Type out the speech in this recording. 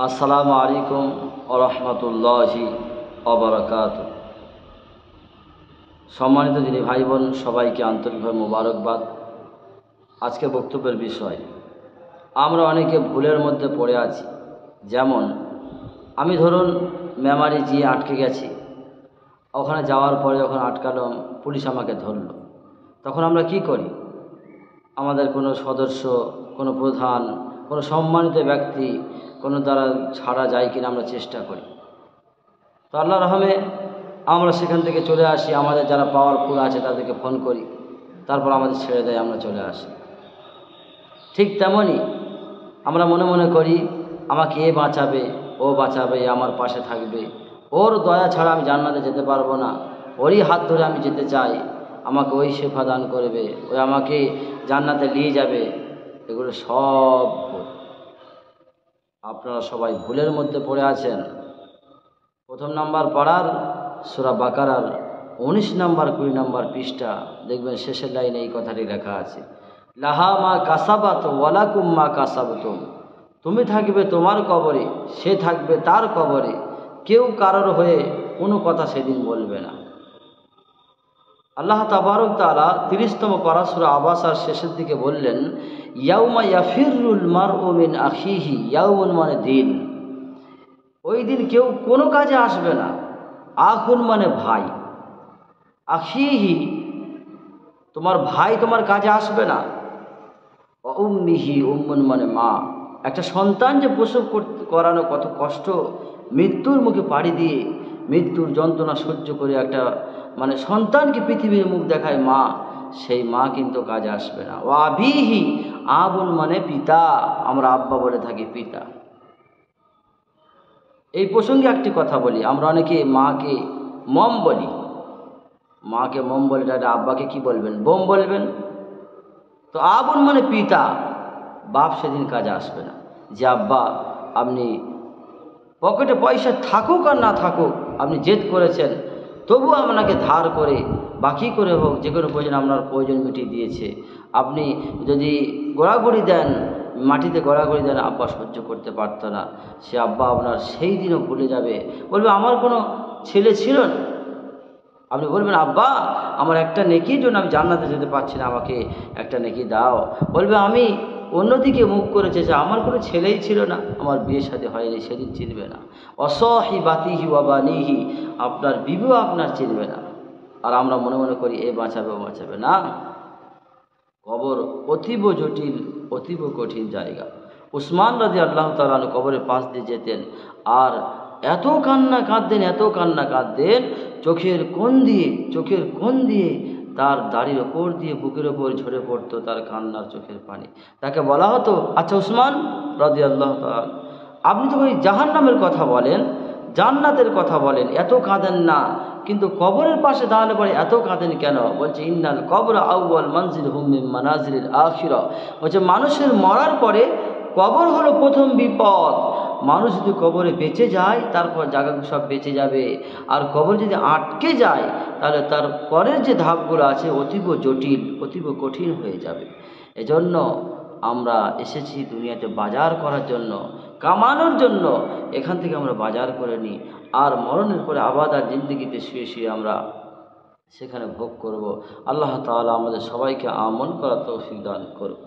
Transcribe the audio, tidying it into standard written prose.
আসসালামু আলাইকুম ওয়া রাহমাতুল্লাহি ওয়া বারাকাতুহু। সম্মানিত দিনী ভাই বোন, সবাইকে আন্তরিকভাবে মোবারকবাদ। আজকের বক্তব্যের বিষয়, আমরা অনেকে ভুলের মধ্যে পড়ে আছি। যেমন আমি ধরুন মেমারি গিয়ে আটকে গেছি, ওখানে যাওয়ার পরে যখন আটকালাম, পুলিশ আমাকে ধরলো, তখন আমরা কি করি? আমাদের কোনো সদস্য, কোনো প্রধান, কোনো সম্মানিত ব্যক্তি কোনো দ্বারা ছাড়া যায় কিনা আমরা চেষ্টা করি। তো আল্লাহর রহমে আমরা সেখান থেকে চলে আসি, আমাদের যারা পাওয়ারফুল আছে তাদেরকে ফোন করি, তারপর আমাদের ছেড়ে দেয়, আমরা চলে আসি। ঠিক তেমনই আমরা মনে মনে করি আমাকে এ বাঁচাবে, ও বাঁচাবে, আমার পাশে থাকবে, ওর দয়া ছাড়া আমি জান্নাতে যেতে পারবো না, ওরই হাত ধরে আমি যেতে চাই, আমাকে ওই শেফা দান করবে, ওই আমাকে জান্নাতে নিয়ে যাবে। এগুলো সব ভুল। আপনারা সবাই ভুলের মধ্যে পড়ে আছেন। প্রথম নাম্বার পড়ার সূরা বাকারার 19 নাম্বার 20 নাম্বার পৃষ্ঠা দেখবেন শেষের লাইনে এই কথাটি লেখা আছে, লাহা মা কাসাবাত ওয়ালাকুম মা কাসাবতুম। তুমি থাকবে তোমার কবরে, সে থাকবে তার কবরে, কেউ কারোর হয়ে কোনো কথা সেদিন বলবে না। আল্লাহ তাবারক তাআলা 30তম পারা সূরা আবাসার শেষের দিকে বললেন, ইয়াউমা ইয়াফিরুল মারউ মিন আখিহি, ইয়াউমুন মানে দিন, ওই দিন কেউ কোনো কাজে আসবে না। আখুন মানে ভাই, আখিহি তোমার ভাই তোমার কাজে আসবে না। উম্মিহি, উম্মুন মানে মা। একটা সন্তান যে প্রসব করানো কত কষ্ট, মৃত্যুর মুখে পাড়ি দিয়ে মৃত্যুর যন্ত্রণা সহ্য করে একটা মানে সন্তানকে পৃথিবীর মুখ দেখায় মা, সেই মা কিন্তু কাজে আসবে না। ও আবিহি, আবুন মানে পিতা, আমরা আব্বা বলে থাকি, পিতা। এই প্রসঙ্গে একটি কথা বলি, আমরা অনেকে মাকে মম বলি, মাকে মম বলে, এটা আব্বাকে কি বলবেন? বোম বলবেন। তো আবুন মানে পিতা, বাপ সেদিন কাজে আসবে না। যে আব্বা আপনি পকেটে পয়সা থাকুক আর না থাকুক, আপনি জেদ করেছেন, তবু আপনাকে ধার করে বাকি করে হোক যে কোনো প্রয়োজন আপনার প্রয়োজন মিটিয়ে দিয়েছে। আপনি যদি গোড়াগড়ি দেন, মাটিতে গোড়াগড়ি দেন, আব্বা সহ্য করতে পারত না, সে আব্বা আপনার সেই দিনও ভুলে যাবে, বলবে আমার কোনো ছেলে ছিল না। আপনি বলবেন আব্বা আমার একটা নেকির জন্য আমি জান্নাতে যেতে পারছি না, আমাকে একটা নেকি দাও। বলবে আমি অন্যদিকে মুখ করেছে, যে আমার কোনো ছেলেই ছিল না, আমার বিয়ের সাথে হয়নি, সেদিন চিনবে না। অসহিবাতিহি ওয়া বানিহি, আপনার বিবু আপনার চিনবে না। আর আমরা মনে মনে করি এ বাঁচাবে, ও বাঁচাবে না। কবর অতীব জটিল, অতীব কঠিন জায়গা। উসমান রাদিয়াল্লাহু তাআলা আনহু কবরের পাশ দিয়ে যেতেন, আর এত কান্না কাঁদতেন, এত কান্না কাঁদতেন, চোখের কোণ দিয়ে তার দাড়ির ওপর দিয়ে বুকের ওপর ঝরে পড়তো তার কান্নার চোখের পানি। তাকে বলা হতো, আচ্ছা উসমান রাদিয়াল্লাহু তাআলা, আপনি তো ওই জাহান্নামের কথা বলেন, জান্নাতের কথা বলেন, এত কাঁদেন না, কিন্তু কবরের পাশে দাঁড়ালে পরে এত কাঁদেন কেন? বলছে ইন্নাল কবর আউয়াল মানজিল হুম মিন মানাজিলিল আখিরা। বলছে মানুষের মরার পরে কবর হলো প্রথম বিপদ। মানুষ যদি কবরে বেঁচে যায়, তারপর জায়গা সব বেঁচে যাবে। আর কবর যদি আটকে যায়, তাহলে তার পরের যে ধাপগুলো আছে অতীব জটিল, অতীব কঠিন হয়ে যাবে। এজন্য আমরা এসেছি দুনিয়াতে বাজার করার জন্য, কামানোর জন্য। এখান থেকে আমরা বাজার করে নিই, আর মরণের পরে আবাদার জিন্দগিতে শুয়ে শুয়ে আমরা সেখানে ভোগ করব। আল্লাহ তাআলা আমাদের সবাইকে আমল করার তৌফিক দান করুন।